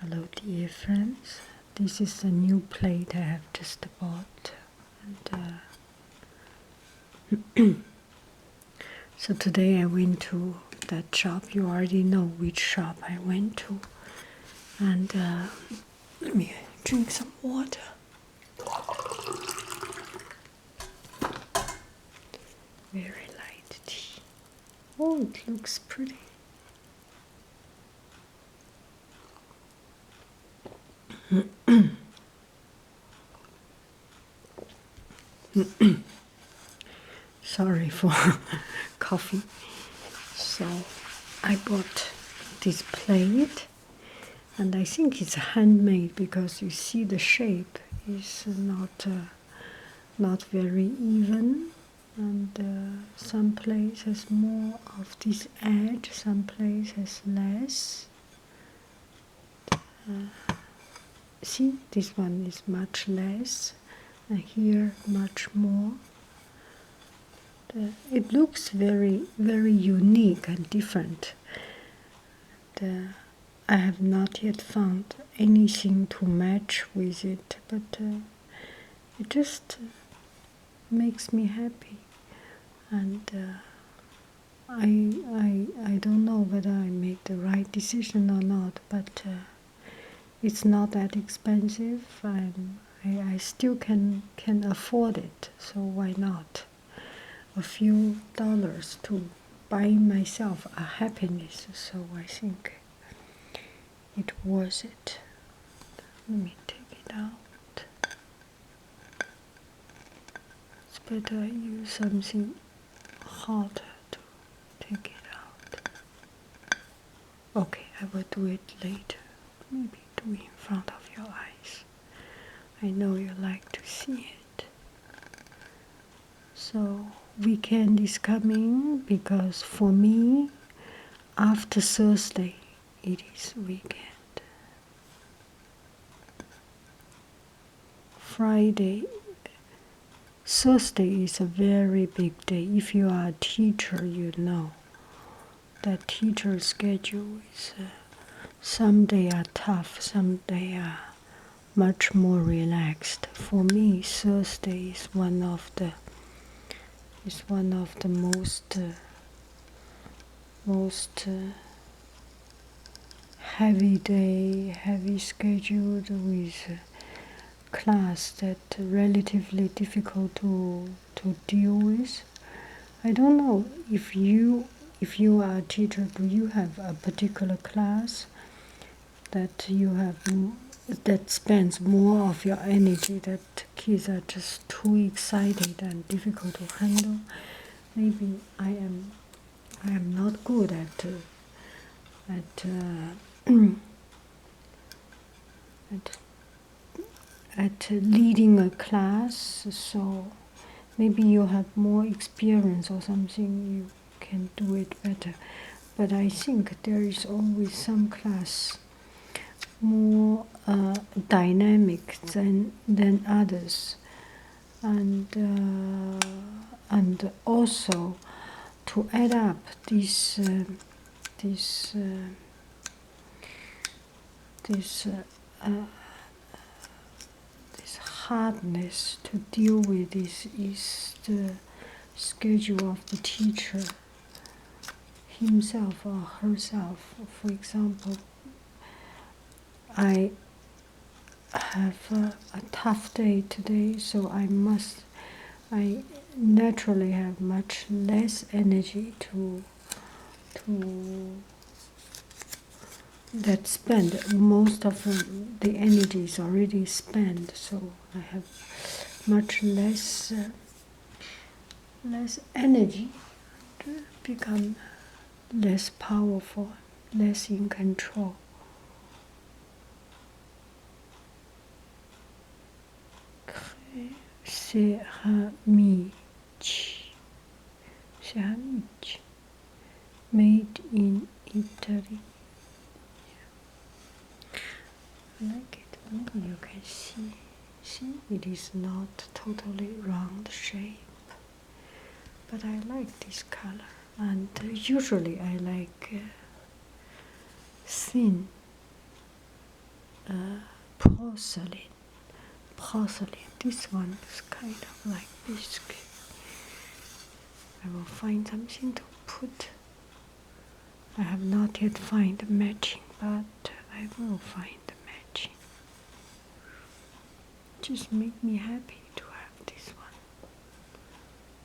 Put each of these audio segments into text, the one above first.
Hello dear friends, this is a new plate I have just bought, and so today I went to that shop. You already know which shop I went to, and let me drink some water. Very light tea. Oh, it looks pretty. Sorry for coffee. So I bought this plate, and I think it's handmade because you see the shape is not very even, and some place has more of this edge, some place has less. See, this one is much less, and here much more. It looks very, very unique and different. I have not yet found anything to match with it, but it just makes me happy. And I don't know whether I made the right decision or not, but it's not that expensive, and I still can afford it, so why not? A few dollars to buy myself a happiness, so I think it was it. Let me take it out. It's better I use something hotter to take it out. Okay, I will do it later. Maybe do it in front of your eyes. I know you like to see it. So weekend is coming because for me, after Thursday, it is weekend. Friday, Thursday is a very big day. If you are a teacher, you know that teacher schedule is some days are tough, some days are much more relaxed. For me, Thursday is one of the most heavy day, heavy scheduled with class that relatively difficult to deal with. I don't know if you are a teacher, do you have a particular class that you have that spends more of your energy, that kids are just too excited and difficult to handle? Maybe I am not good at leading a class, so maybe you have more experience or something, you can do it better. But I think there is always some class more dynamic than others, and also to add up this hardness to deal with this is the schedule of the teacher himself or herself. For example, I have a tough day today, so I naturally have much less energy to that spend. Most of the energy is already spent, so I have much less energy to become less powerful, less in control. Ceramici, made in Italy. I like it. Maybe you can see. See, it is not totally round shape, but I like this color. And usually I like thin porcelain. This one is kind of like biscuit. I will find something to put. I have not yet found the matching, but I will find the matching. Just make me happy to have this one.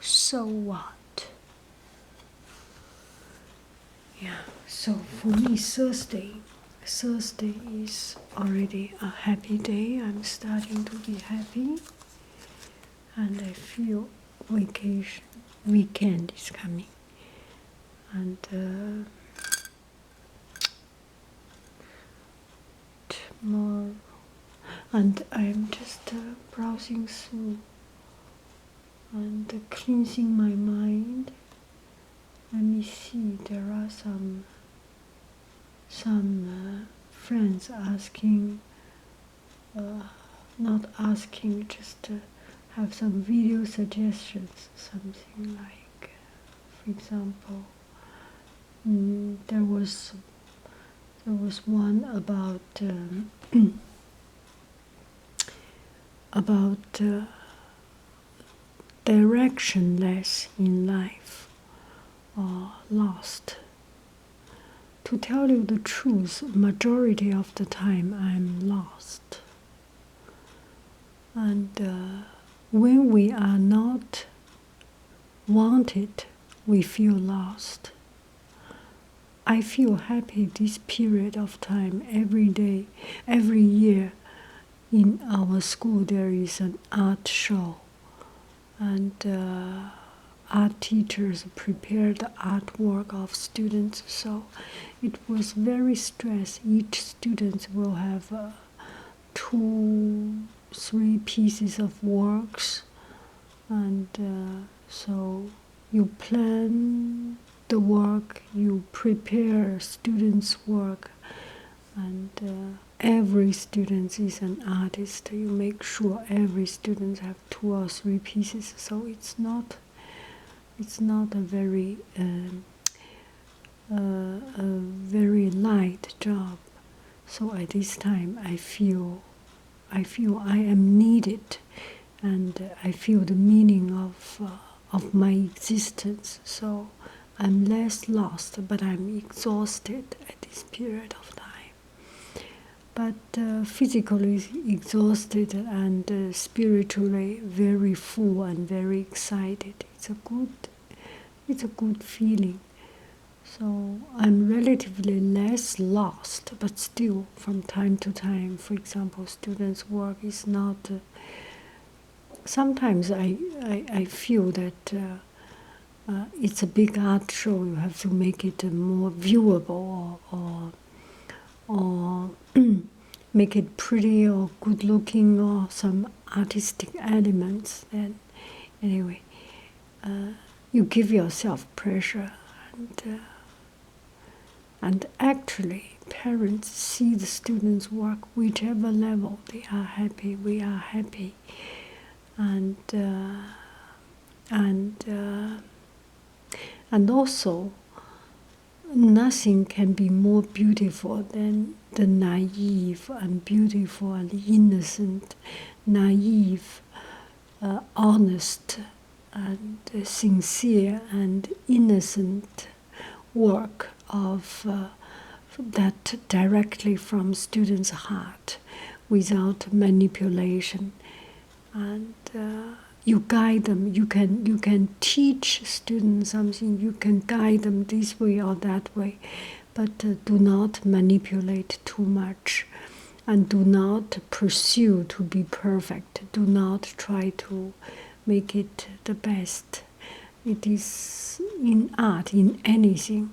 So what? Yeah, so for me, Thursday is already a happy day. I'm starting to be happy, and I feel weekend is coming, and tomorrow, and I'm just browsing through and cleansing my mind. Let me see. There are some friends asking, not asking, just have some video suggestions. Something like, for example, there was one about directionless in life, or lost. To tell you the truth, majority of the time I'm lost. And when we are not wanted, we feel lost. I feel happy this period of time. Every day, every year in our school there is an art show, and art teachers prepare the artwork of students, so it was very stressed. Each student will have 2-3 pieces of works, and so you plan the work, you prepare students' work, and every student is an artist. You make sure every student have 2 or 3 pieces, so it's not a very light job. So at this time I feel I am needed, and I feel the meaning of my existence. So I'm less lost, but I'm exhausted at this period of time. But physically exhausted, and spiritually very full and very excited. It's a good feeling. So I'm relatively less lost, but still from time to time, for example, students' work is not. Sometimes I feel that it's a big art show. You have to make it more viewable, or make it pretty or good looking, or some artistic elements. Then anyway, you give yourself pressure, and actually parents see the students' work, whichever level they are happy, we are happy, and also nothing can be more beautiful than the naive and beautiful and innocent, naive, honest and sincere and innocent work of that directly from students' heart, without manipulation. And you guide them. You can teach students something. You can guide them this way or that way, but do not manipulate too much, and do not pursue to be perfect. Do not try to make it the best. It is in art, in anything,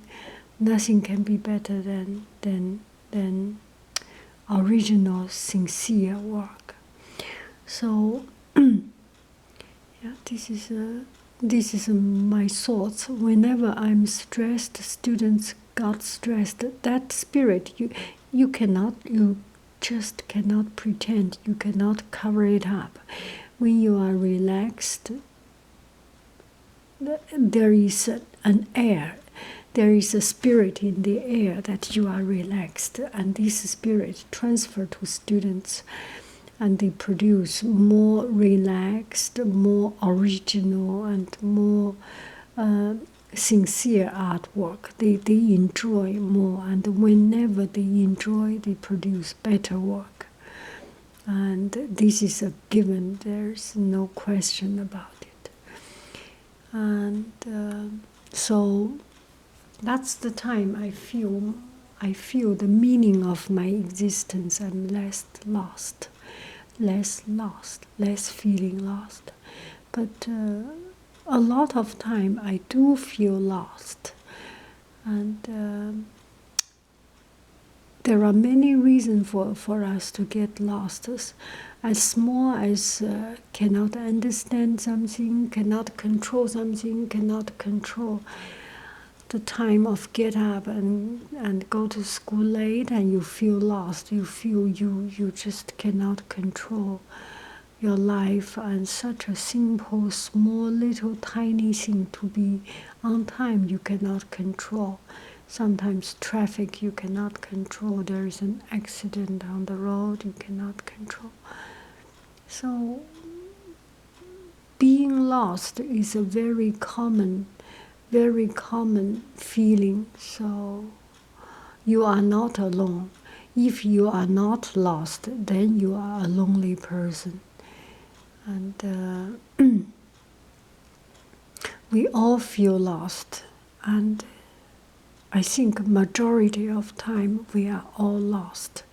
nothing can be better than original, sincere work. So, yeah, this is my thoughts. Whenever I'm stressed, students got stressed. That spirit, you just cannot pretend. You cannot cover it up. When you are relaxed, there is an air. there is a spirit in the air that you are relaxed, and this spirit transfer to students, and they produce more relaxed, more original, and more sincere artwork. They enjoy more, and whenever they enjoy, they produce better work. And this is a given, there's no question about it. And so that's the time I feel the meaning of my existence. I'm less lost, less feeling lost. But a lot of time I do feel lost, and there are many reasons for us to get lost. As small as cannot understand something, cannot control something, cannot control the time of get up and go to school late, and you feel lost. You feel you just cannot control your life, and such a simple, small, little, tiny thing to be on time you cannot control. Sometimes traffic you cannot control. There is an accident on the road you cannot control. So being lost is a very common feeling. So you are not alone. If you are not lost, then you are a lonely person. And we all feel lost, and I think majority of time we are all lost,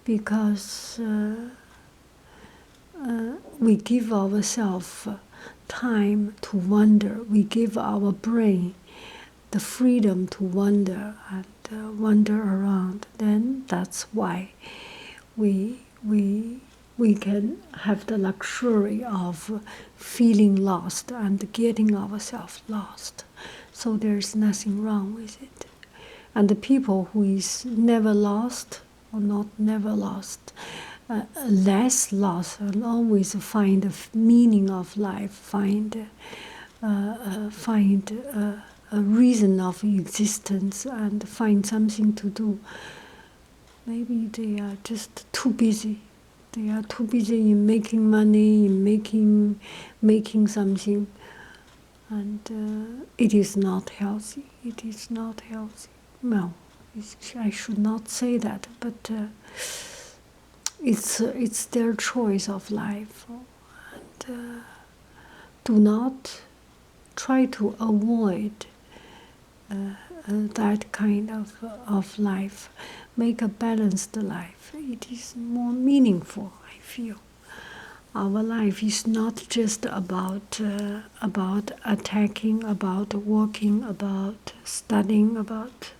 because we give ourselves time to wonder. We give our brain the freedom to wonder and wander around. Then that's why we can have the luxury of feeling lost and getting ourselves lost. So there's nothing wrong with it. And the people who is never lost, or not never lost, less lost, and always find a meaning of life, find a reason of existence, and find something to do. Maybe they are just too busy. They are too busy in making money, in making something, and it is not healthy. It is not healthy. Well, I should not say that, but it's their choice of life, and do not try to avoid that kind of life. Make a balanced life. It is more meaningful, I feel. Our life is not just about attacking, about working, about studying, about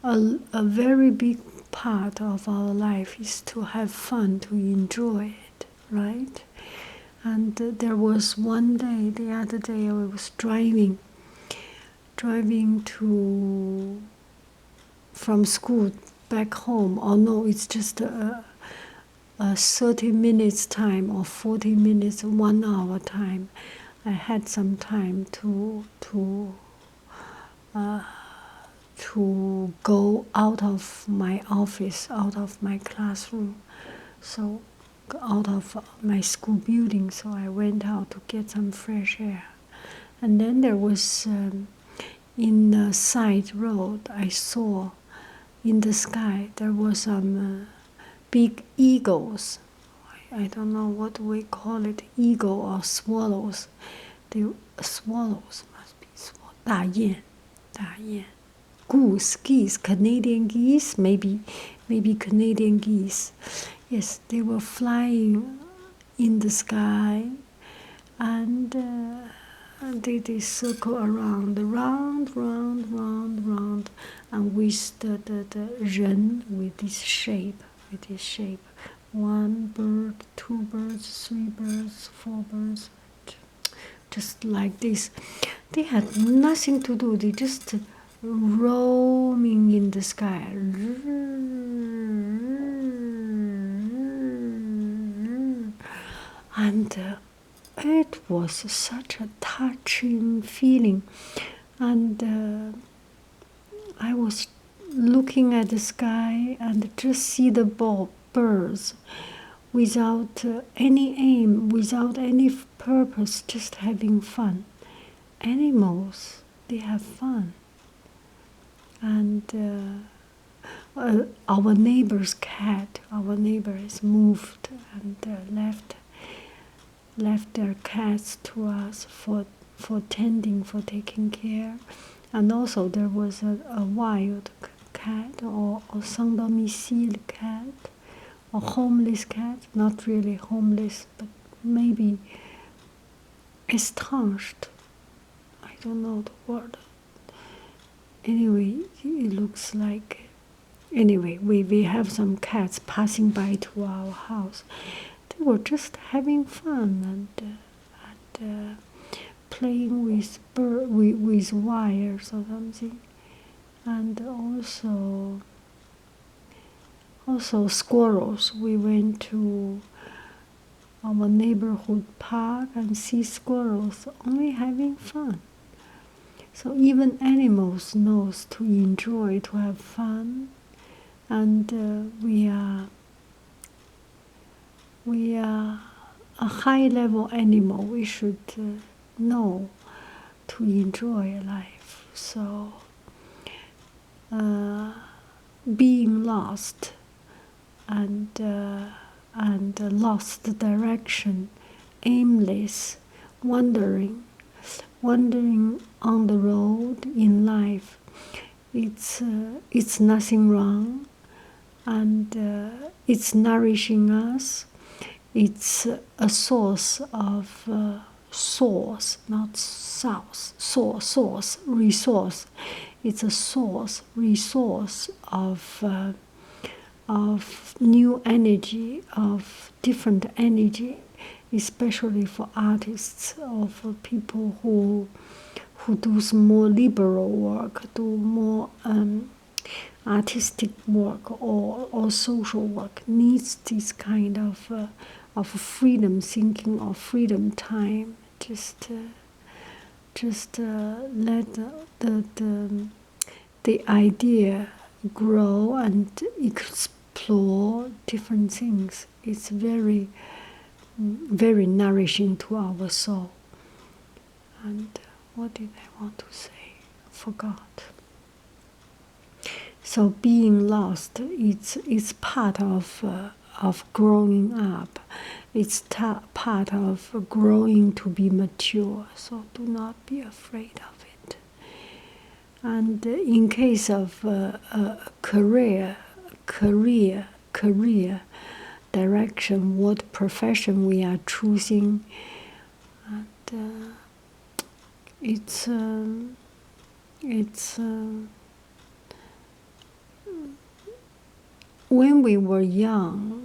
a very big part of our life is to have fun, to enjoy it, right? And there was one day, the other day, I was driving from school back home. Oh no, it's just a 30 minutes time or 40 minutes, 1 hour time. I had some time to go out of my office, out of my classroom, so out of my school building. So I went out to get some fresh air. And then there was, in the side road, I saw in the sky, there was some big eagles. I don't know what we call it, eagle or swallows. The swallows must be 大雁. Goose, geese, Canadian geese, maybe Canadian geese. Yes, they were flying in the sky, and they circle around, round, and with the 人 with this shape. 1 bird, 2 birds, 3 birds, 4 birds, just like this. They had nothing to do. They just roaming in the sky. And it was such a touching feeling. And I was looking at the sky and just see the birds without any aim, without any purpose, just having fun. Animals, they have fun. And our neighbor's cat, our neighbor has moved and left their cats to us for tending, for taking care. And also there was a wild cat or sans domicile cat, a homeless cat, not really homeless, but maybe estranged. I don't know the word. Anyway, it looks like, anyway, we have some cats passing by to our house. They were just having fun and playing with with wires or something. And also squirrels. We went to our neighborhood park and see squirrels only having fun. So even animals knows to enjoy, to have fun, and we are a high-level animal. We should know to enjoy life. So being lost and lost direction, aimless, wandering on the road in life. It's nothing wrong, and it's nourishing us. It's a source of not source, resource. It's a resource of new energy, of different energy, especially for artists or for people who do some more liberal work, do more artistic work or social work, needs this kind of freedom thinking or freedom time. Just let the idea grow and explore different things. It's very, very nourishing to our soul. And what did I want to say? Forgot. So being lost, it's part of growing up. It's part of growing to be mature. So do not be afraid of it. And in case of career direction, what profession we are choosing, and it's when we are young,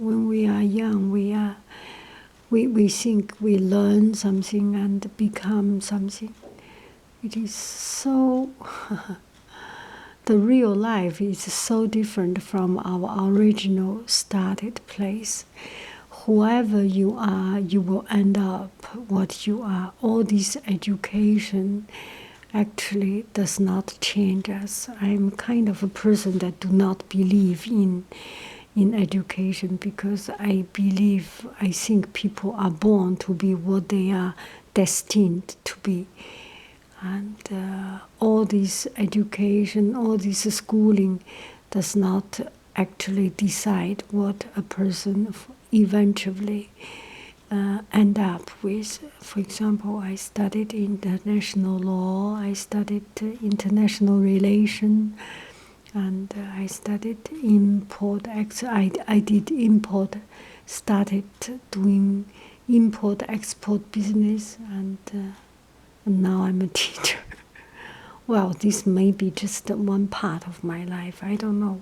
we think we learn something and become something. It is so the real life is so different from our original started place. Whoever you are, you will end up what you are. All this education actually does not change us. I'm kind of a person that do not believe in education, because I think people are born to be what they are destined to be. And all this education, all this schooling does not actually decide what a person eventually end up with. For example, I studied international law, I studied international relation, and I studied I did import, started doing import-export business, and now I'm a teacher. Well, this may be just one part of my life. I don't know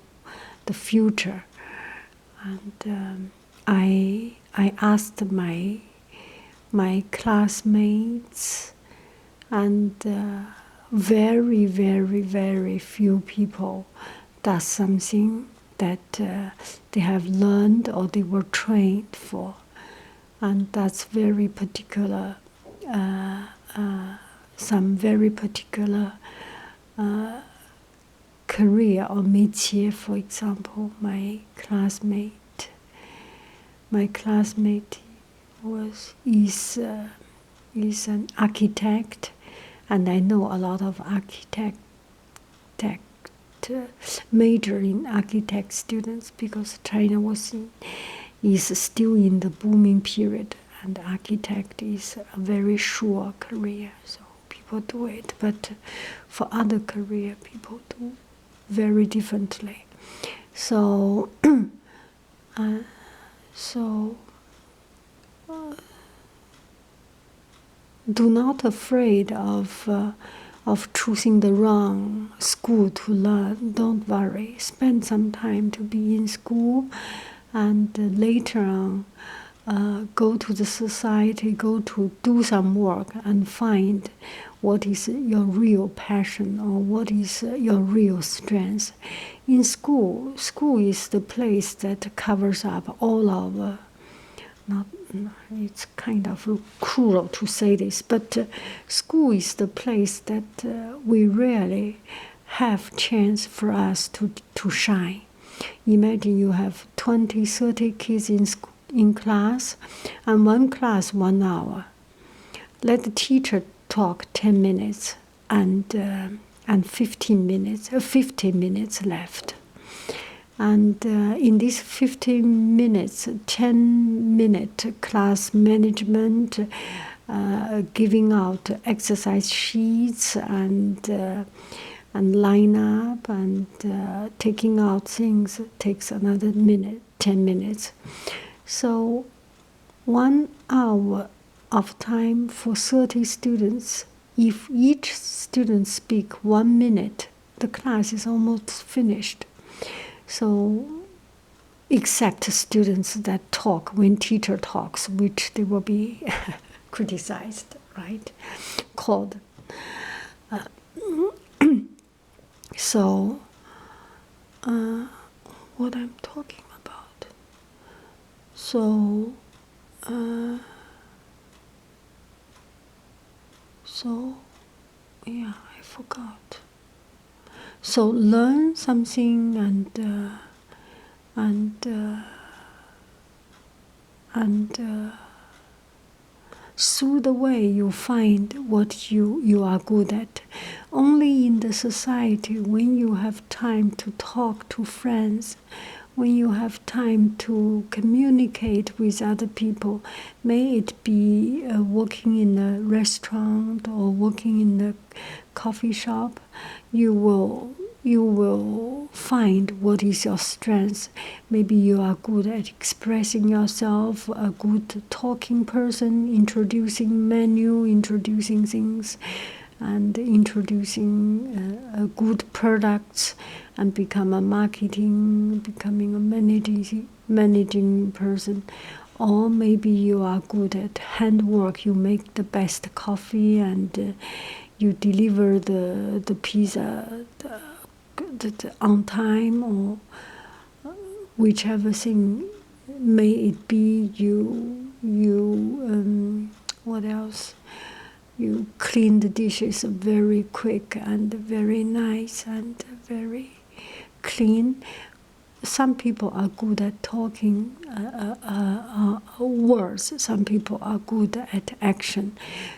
the future. And I asked my classmates, and very, very, very few people does something that they have learned or they were trained for, and that's very particular. Some very particular career or métier. For example, my classmate is an architect, and I know a lot of architect major in architect students, because China is still in the booming period, and architect is a very sure career, so people do it. But for other career, people do very differently. So, do not afraid of choosing the wrong school to learn. Don't worry. Spend some time to be in school, and later on, go to the society, go to do some work, and find what is your real passion or what is your real strength. In school is the place that covers up all our, it's kind of cruel to say this, but school is the place that we really have chance for us to shine. Imagine you have 20, 30 kids in class, and one class 1 hour. Let the teacher talk 10 minutes and 15 minutes left. And in these 15 minutes, 10-minute class management, giving out exercise sheets and line up and taking out things takes another 10 minutes. So 1 hour of time for 30 students. If each student speak 1 minute, the class is almost finished. So, except students that talk when teacher talks, which they will be criticized, right? Called. So, what I'm talking about. So, yeah, I forgot. So learn something and through the way you find what you are good at. Only in the society, when you have time to talk to friends, when you have time to communicate with other people, may it be working in a restaurant or working in a coffee shop, you will find what is your strength. Maybe you are good at expressing yourself, a good talking person, introducing menu, introducing things, and introducing good products, and becoming a managing person. Or maybe you are good at handwork, you make the best coffee and you deliver the pizza on time, or whichever thing may it be. What else? You clean the dishes very quick and very nice and very clean. Some people are good at talking words. Some people are good at action.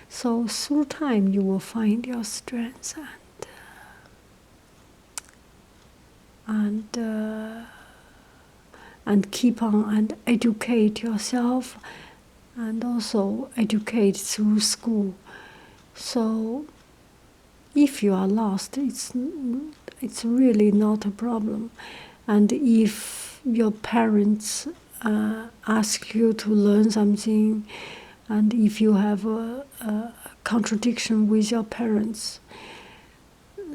So through time, you will find your strengths and keep on and educate yourself, and also educate through school. So if you are lost, it's really not a problem. And if your parents ask you to learn something, and if you have a contradiction with your parents,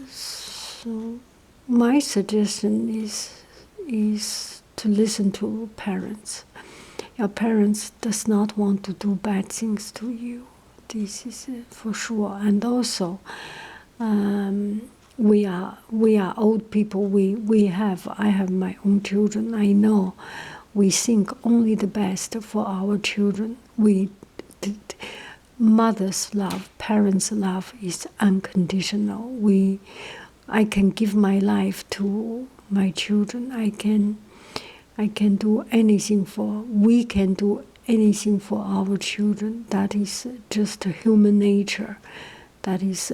so my suggestion is to listen to parents. Your parents does not want to do bad things to you. This is for sure. And also, we are old people. I have my own children. I know we think only the best for our children. Mother's love, parents' love is unconditional. I can give my life to my children. I can do anything for. We can do anything for our children. That is just human nature. That is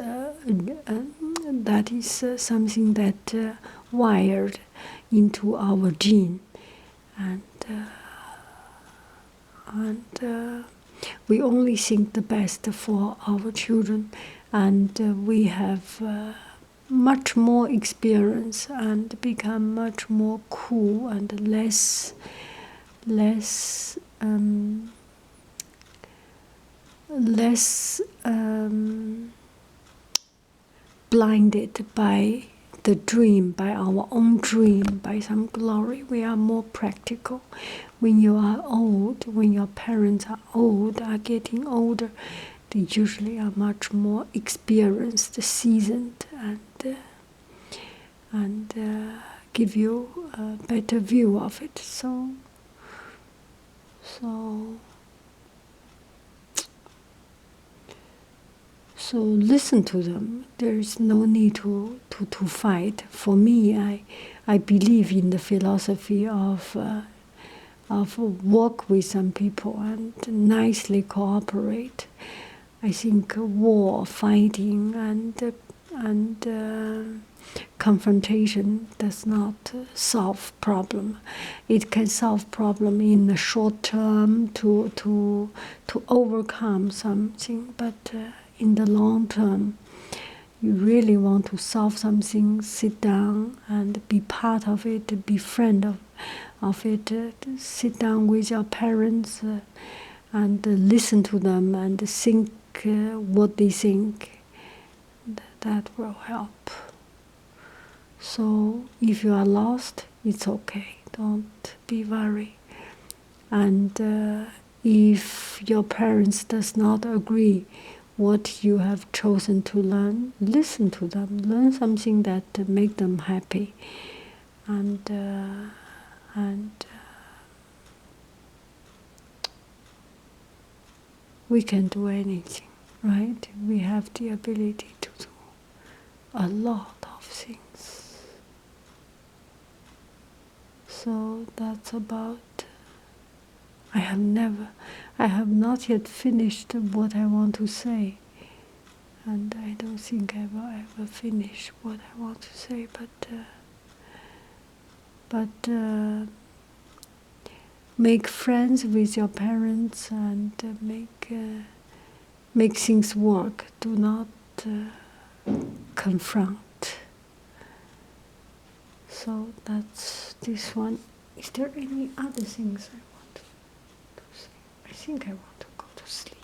something that wired into our gene, and we only think the best for our children, and we have much more experience and become much more cool and less blinded by the dream, by our own dream, by some glory. We are more practical. When you are old, when your parents are old, are getting older, they usually are much more experienced, seasoned, and give you a better view of it. So listen to them. There is no need to fight. For me, I believe in the philosophy of work with some people and nicely cooperate. I think war, fighting, and confrontation does not solve problem. It can solve problem in the short term to overcome something, but in the long term, you really want to solve something, sit down and be part of it, be friend of it, sit down with your parents and listen to them and think what they think. That will help. So if you are lost, it's okay. Don't be worried. And if your parents does not agree what you have chosen to learn, listen to them. Learn something that make them happy. And we can do anything, right? We have the ability to do a lot of things. So that's about. I have not yet finished what I want to say, and I don't think I will ever finish what I want to say. But make friends with your parents and make things work. Do not confront. So that's this one. Is there any other things I want to say? I think I want to go to sleep.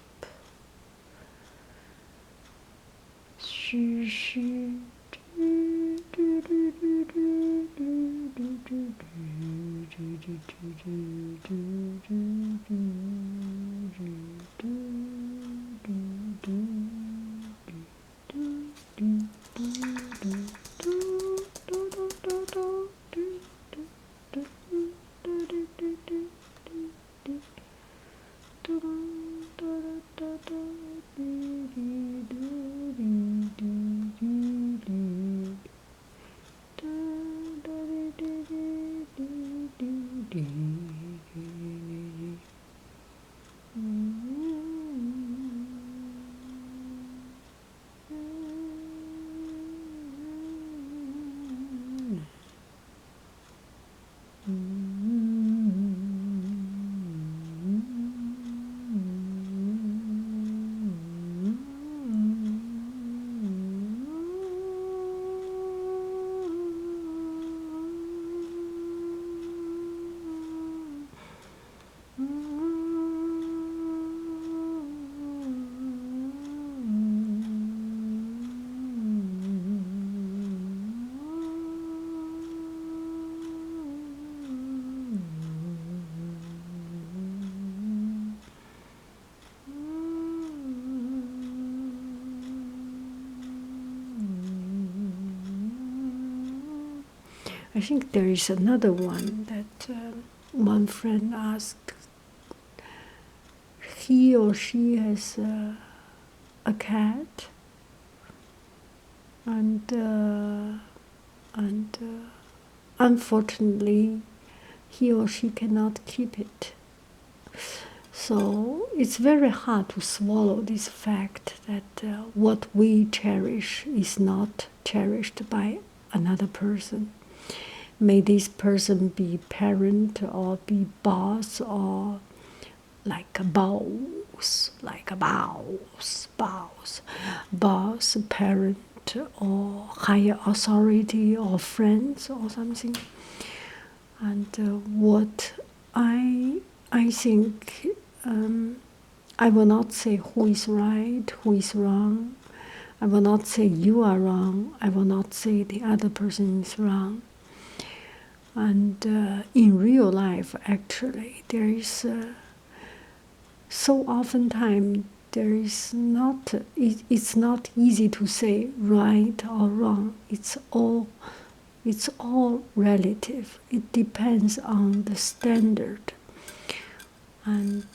I think there is another one that one friend asked. He or she has a cat, and unfortunately, he or she cannot keep it. So it's very hard to swallow this fact that what we cherish is not cherished by another person. May this person be parent or be boss or like a boss, boss, parent, or higher authority, or friends, or something. And what I think, I will not say who is right, who is wrong. I will not say you are wrong. I will not say the other person is wrong. And in real life, actually, there is so oftentimes there is not. It's not easy to say right or wrong. It's all relative. It depends on the standard, and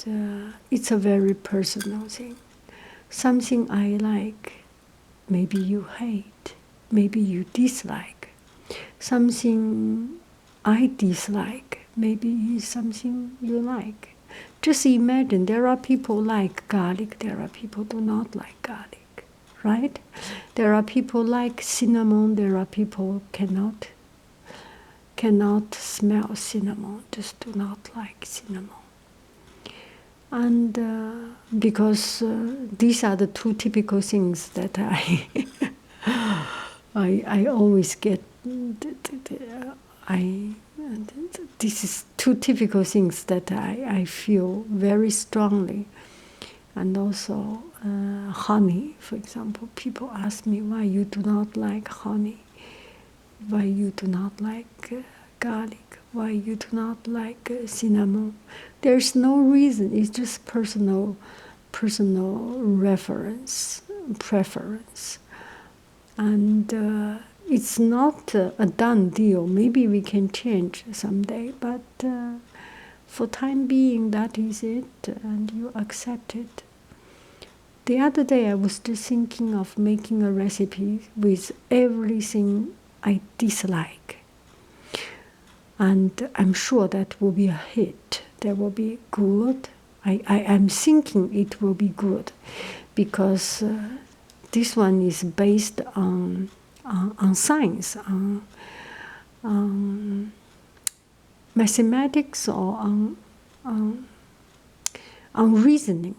it's a very personal thing. Something I like, maybe you hate, maybe you dislike. Something I dislike, maybe is something you like. Just imagine there are people like garlic, there are people do not like garlic, right? There are people like cinnamon, there are people cannot smell cinnamon, just do not like cinnamon. And because these are the two typical things that I always get. This is two typical things that I feel very strongly. And also honey, for example. People ask me why you do not like honey, why you do not like garlic, why you do not like cinnamon. There's no reason. It's just personal preference, and it's not a done deal. Maybe we can change someday, but for time being, that is it, and you accept it. The other day, I was just thinking of making a recipe with everything I dislike. And I'm sure that will be a hit. That will be good. I am thinking it will be good because this one is based on science, on mathematics, or on reasoning.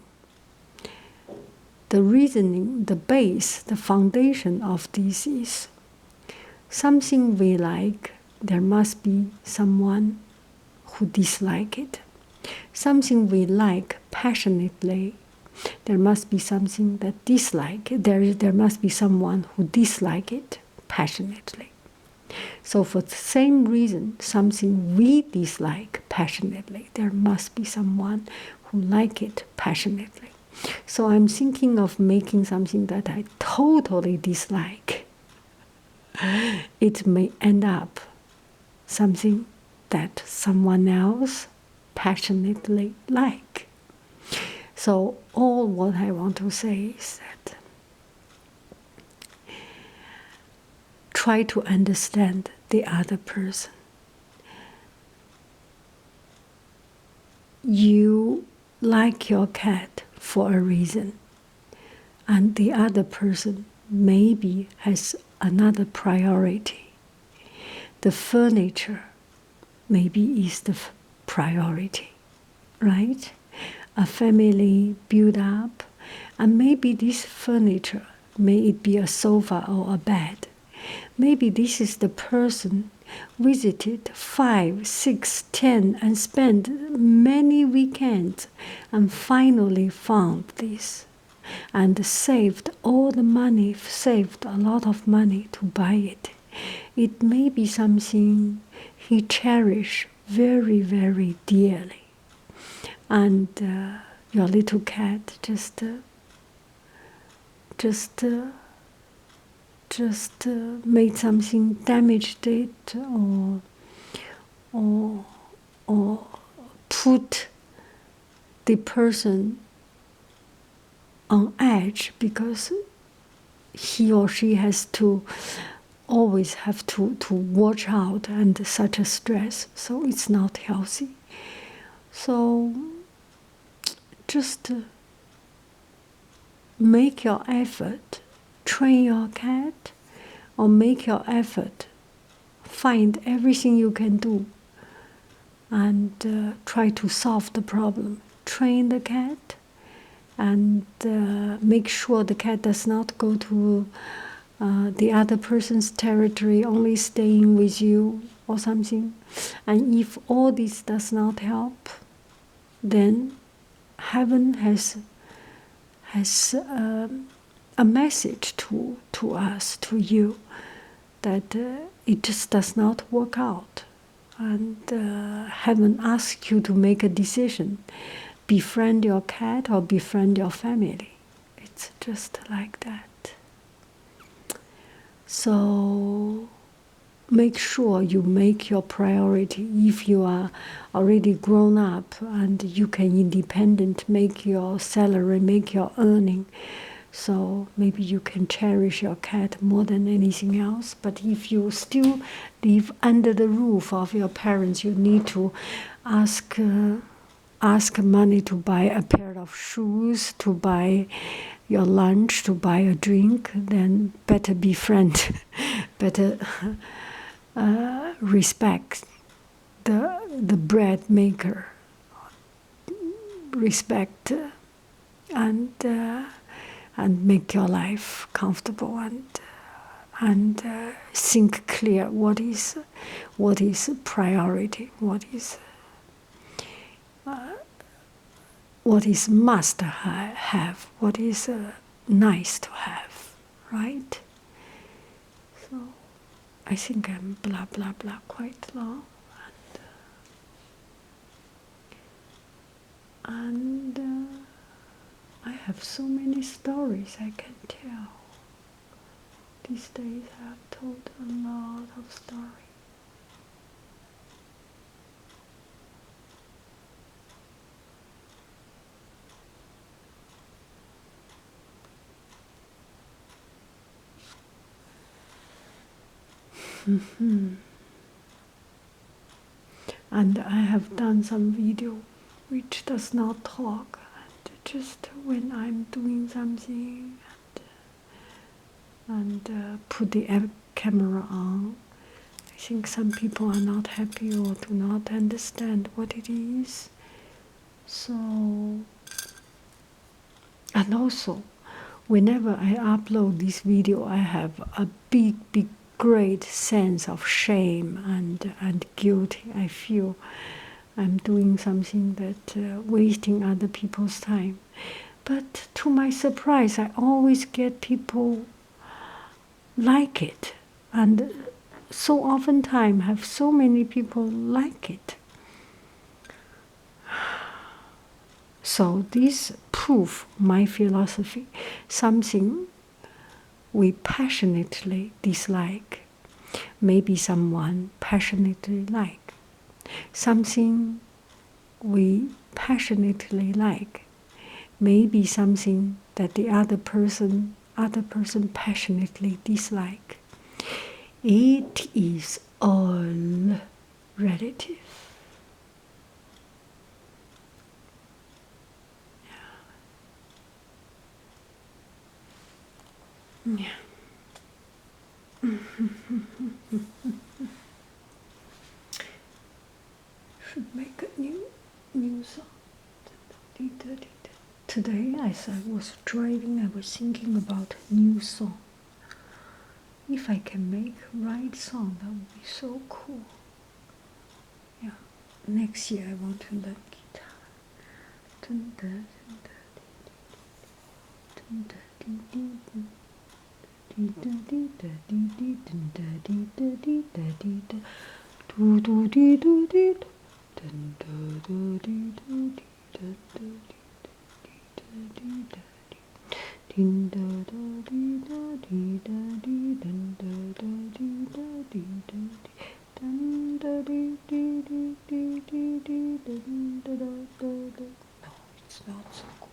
The reasoning, the base, the foundation of this is something we like, there must be someone who dislike it. Something we like passionately, there must be something that dislike it. There must be someone who dislike it passionately. So for the same reason, something we dislike passionately, there must be someone who like it passionately. So I'm thinking of making something that I totally dislike. It may end up something that someone else passionately like. So all what I want to say is that try to understand the other person. You like your cat for a reason, and the other person maybe has another priority. The furniture maybe is the priority, right? A family build up, and maybe this furniture, may it be a sofa or a bed, maybe this is the person visited 5, 6, 10 and spent many weekends and finally found this and saved all the money, saved a lot of money to buy it. It may be something he cherished very, very dearly. And your little cat just made something, damaged it, or put the person on edge because he or she has to always have to watch out and such a stress, so it's not healthy. So just make your effort, train your cat, or make your effort, find everything you can do, and try to solve the problem. Train the cat, and make sure the cat does not go to the other person's territory, only staying with you or something. And if all this does not help, then heaven has a message to us, to you, that it just does not work out. And heaven asks you to make a decision. Befriend your cat or befriend your family. It's just like that. So make sure you make your priority. If you are already grown up and you can independent, make your salary, make your earning, so maybe you can cherish your cat more than anything else. But if you still live under the roof of your parents, you need to ask money to buy a pair of shoes, to buy your lunch, to buy a drink, then better befriend, better respect the bread maker, respect and make your life comfortable, and think clear what is priority, what is must have, what is nice to have, right? So I think I'm blah blah blah quite long, and I have so many stories I can tell. These days I have told a lot of stories. And I have done some video which does not talk, and just when I'm doing something and put the camera on, I think some people are not happy or do not understand what it is. So, and also, whenever I upload this video, I have a big, great sense of shame and guilt. I feel I'm doing something that wasting other people's time. But to my surprise, I always get people like it, and so oftentimes have so many people like it. So this proof my philosophy, something we passionately dislike, maybe someone passionately like. Something we passionately like, maybe something that the other person passionately dislike. It is all relative. Yeah. Should make a new song. Today, as I was driving, I was thinking about a new song. If I can make right song, that would be so cool. Yeah. Next year I want to learn guitar. No, it's not so good.